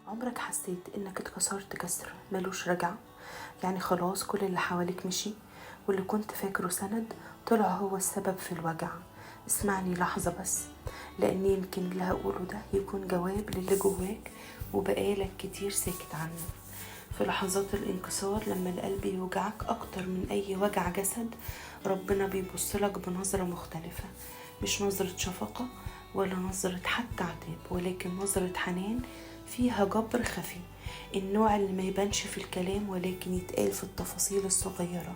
عمرك حسيت انك اتكسرت كسر ملوش رجعة؟ يعني خلاص كل اللي حواليك مشي، واللي كنت فاكره سند طلع هو السبب في الوجع. اسمعني لحظة بس، لان يمكن اللي هقوله ده يكون جواب للي جواك وبقالك كتير ساكت عنه. في لحظات الانكسار لما القلب يوجعك اكتر من اي وجع جسد، ربنا بيبصلك بنظرة مختلفة، مش نظرة شفقة ولا نظرة حتى عتاب، ولكن نظرة حنان فيها جبر خفي، النوع اللي ما يبانش في الكلام ولكن يتقال في التفاصيل الصغيرة.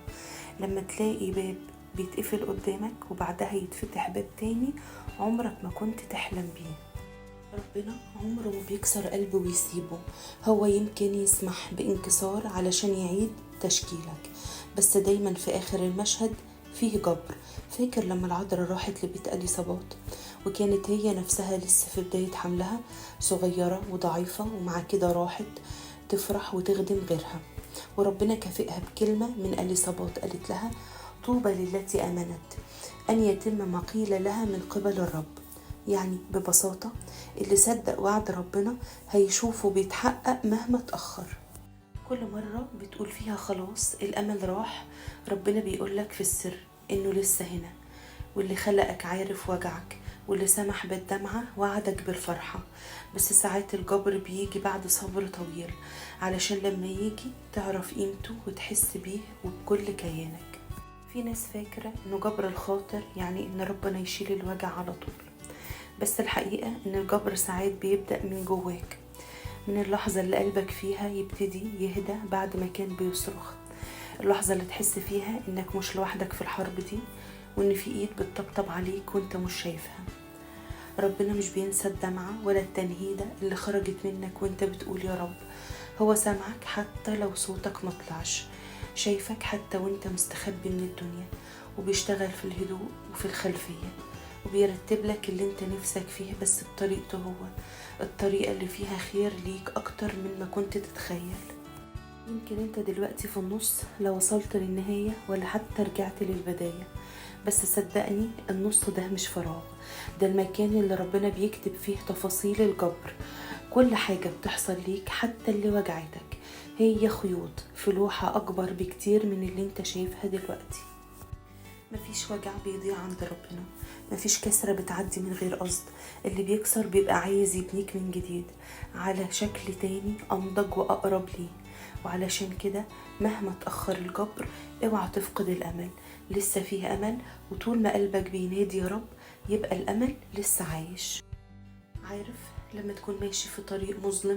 لما تلاقي باب بيتقفل قدامك وبعدها يتفتح باب تاني عمرك ما كنت تحلم بيه. ربنا عمره ما بيكسر قلبه ويسيبه، هو يمكن يسمح بانكسار علشان يعيد تشكيلك، بس دايما في آخر المشهد فيه جبر. فاكر لما العذراء راحت لبيت أليصابات وكانت هي نفسها لسه في بداية حملها، صغيرة وضعيفة، ومع كده راحت تفرح وتخدم غيرها، وربنا كافئها بكلمة من أليصابات قالت لها: طوبى للتي آمنت أن يتم ما قيل لها من قبل الرب. يعني ببساطة اللي صدق وعد ربنا هيشوفه بيتحقق مهما اتأخر. كل مرة بتقول فيها خلاص الأمل راح، ربنا بيقولك في السر إنه لسه هنا، واللي خلقك عارف وجعك، واللي سمح بالدمعة وعدك بالفرحة. بس ساعات الجبر بيجي بعد صبر طويل، علشان لما يجي تعرف قيمته وتحس بيه وبكل كيانك. في ناس فاكرة إنه جبر الخاطر يعني إن ربنا يشيل الوجع على طول، بس الحقيقة إن الجبر ساعات بيبدأ من جواك، من اللحظة اللي قلبك فيها يبتدي يهدى بعد ما كان بيصرخ، اللحظة اللي تحس فيها إنك مش لوحدك في الحرب دي، وإن في إيد بتطبطب عليك وإنت مش شايفها. ربنا مش بينسى الدمعة ولا التنهيدة اللي خرجت منك وإنت بتقول يا رب. هو سامعك حتى لو صوتك مطلعش، شايفك حتى وإنت مستخبي من الدنيا، وبيشتغل في الهدوء وفي الخلفية، وبيرتب لك اللي انت نفسك فيه بس بطريقته هو، الطريقة اللي فيها خير ليك أكتر من ما كنت تتخيل. يمكن انت دلوقتي في النص، لا وصلت للنهاية ولا حتى رجعت للبداية، بس صدقني النص ده مش فراغ، ده المكان اللي ربنا بيكتب فيه تفاصيل الجبر. كل حاجة بتحصل ليك حتى اللي وجعتك هي خيوط في لوحة أكبر بكتير من اللي انت شايفها دلوقتي. مفيش وجع بيضيع عند ربنا، مفيش كسرة بتعدي من غير قصد، اللي بيكسر بيبقى عايز يبنيك من جديد على شكل تاني أنضج وأقرب ليه. وعلشان كده مهما تأخر الجبر اوعى تفقد الأمل، لسه فيه أمل، وطول ما قلبك بينادي يا رب يبقى الأمل لسه عايش. عارف لما تكون ماشي في طريق مظلم